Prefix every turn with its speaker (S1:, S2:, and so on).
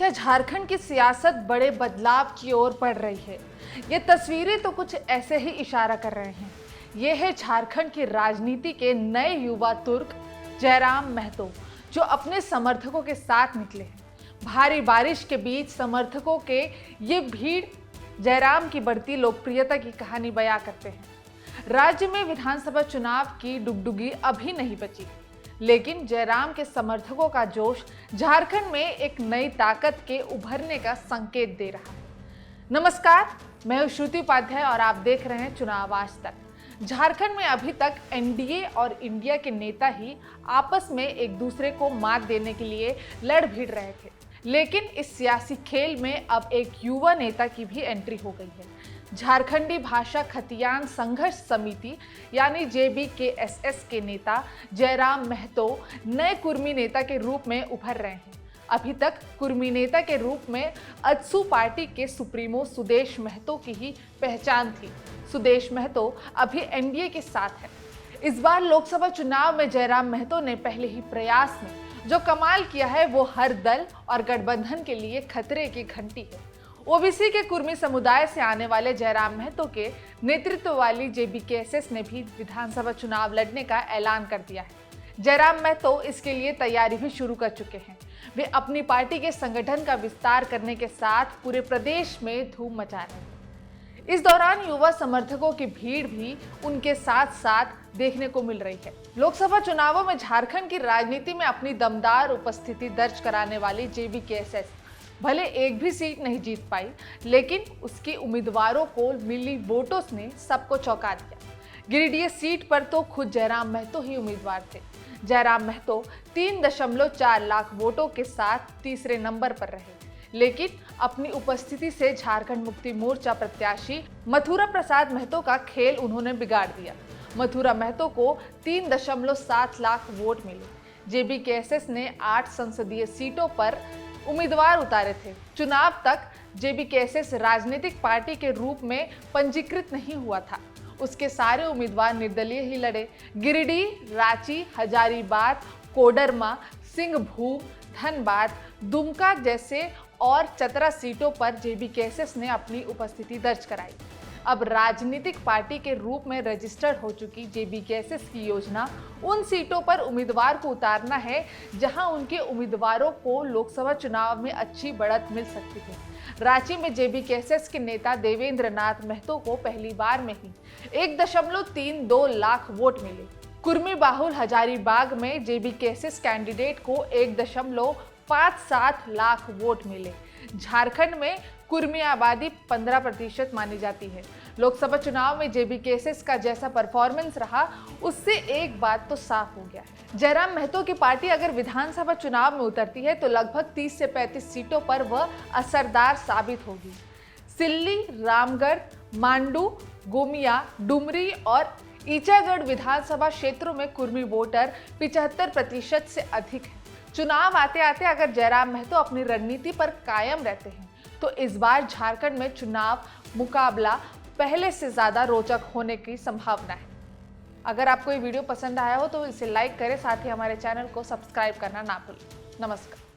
S1: क्या झारखंड की सियासत बड़े बदलाव की ओर बढ़ रही है? ये तस्वीरें तो कुछ ऐसे ही इशारा कर रहे हैं। ये है झारखंड की राजनीति के नए युवा तुर्क जयराम महतो, जो अपने समर्थकों के साथ निकले हैं। भारी बारिश के बीच समर्थकों के ये भीड़ जयराम की बढ़ती लोकप्रियता की कहानी बयां करते हैं। राज्य में विधानसभा चुनाव की डुगडुगी अभी नहीं बची, लेकिन जयराम के समर्थकों का जोश झारखंड में एक नई ताकत के उभरने का संकेत दे रहा है। नमस्कार, मैं हूं श्रुति उपाध्याय और आप देख रहे हैं चुनाव आज तक। झारखंड में अभी तक एनडीए और इंडिया के नेता ही आपस में एक दूसरे को मात देने के लिए लड़ भिड़ रहे थे, लेकिन इस सियासी खेल में अब एक युवा नेता की भी एंट्री हो गई है। झारखंडी भाषा खतियान संघर्ष समिति यानी JBKSS के नेता जयराम महतो नए कुर्मी नेता के रूप में उभर रहे हैं। अभी तक कुर्मी नेता के रूप में अजसू पार्टी के सुप्रीमो सुदेश महतो की ही पहचान थी। सुदेश महतो अभी एनडीए के साथ है। इस बार लोकसभा चुनाव में जयराम महतो ने पहले ही प्रयास में जो कमाल किया है वो हर दल और गठबंधन के लिए खतरे की घंटी है। ओबीसी के कुर्मी समुदाय से आने वाले जयराम महतो के नेतृत्व वाली JBKSS ने भी विधानसभा चुनाव लड़ने का ऐलान कर दिया है। जयराम महतो इसके लिए तैयारी भी शुरू कर चुके हैं। वे अपनी पार्टी के संगठन का विस्तार करने के साथ पूरे प्रदेश में धूम मचा रहे हैं। इस दौरान युवा समर्थकों की भीड़ भी उनके साथ साथ देखने को मिल रही है। लोकसभा चुनावों में झारखंड की राजनीति में अपनी दमदार उपस्थिति दर्ज कराने वाली JBKSS भले एक भी सीट नहीं जीत पाई, लेकिन उसके उम्मीदवारों को मिली वोटों ने सबको चौंका दिया। गिरिडीह सीट पर तो खुद जयराम महतो ही उम्मीदवार थे। जयराम महतो 3.4 लाख वोटों के साथ तीसरे नंबर पर रहे, लेकिन अपनी उपस्थिति से झारखंड मुक्ति मोर्चा प्रत्याशी मथुरा प्रसाद महतो का खेल उन्होंने बिगाड़ दिया। मथुरा महतो को 3.7 लाख वोट मिले। JBKSS ने 8 संसदीय सीटों पर उम्मीदवार उतारे थे। चुनाव तक JBKSS राजनीतिक पार्टी के रूप में पंजीकृत नहीं हुआ था। उसके सारे उम्मीदवार निर्दलीय ही लड़े। गिरिडीह, रांची, हजारीबाग, कोडरमा, सिंहभूम, धनबाद, दुमका जैसे और चतरा सीटों पर JBKSS ने अपनी उपस्थिति दर्ज कराई। अब राजनीतिक पार्टी के रूप में रजिस्टर्ड हो चुकी JBKSS की योजना उन सीटों पर उम्मीदवार को उतारना है जहां उनके उम्मीदवारों को लोकसभा चुनाव में अच्छी बढ़त मिल सकती है। रांची में JBKSS के नेता देवेंद्र नाथ महतो को पहली बार में ही 1.32 लाख वोट मिले। कुर्मी बाहुल हजारीबाग में JBKSS कैंडिडेट को 1.57 लाख वोट मिले। झारखंड में कुर्मी आबादी 15% मानी जाती है। लोकसभा चुनाव में JBKSS का जैसा परफॉर्मेंस रहा, उससे एक बात तो साफ हो गया है। जयराम महतो की पार्टी अगर विधानसभा चुनाव में उतरती है तो लगभग 30 से 35 सीटों पर वह असरदार साबित होगी। सिल्ली, रामगढ़, मांडू, गोमिया, डुमरी और ईचागढ़ विधानसभा क्षेत्रों में कुर्मी वोटर 75% से अधिक है। चुनाव आते आते अगर जयराम महतो अपनी रणनीति पर कायम रहते हैं तो इस बार झारखंड में चुनाव मुकाबला पहले से ज़्यादा रोचक होने की संभावना है। अगर आपको ये वीडियो पसंद आया हो तो इसे लाइक करें, साथ ही हमारे चैनल को सब्सक्राइब करना ना भूलें। नमस्कार।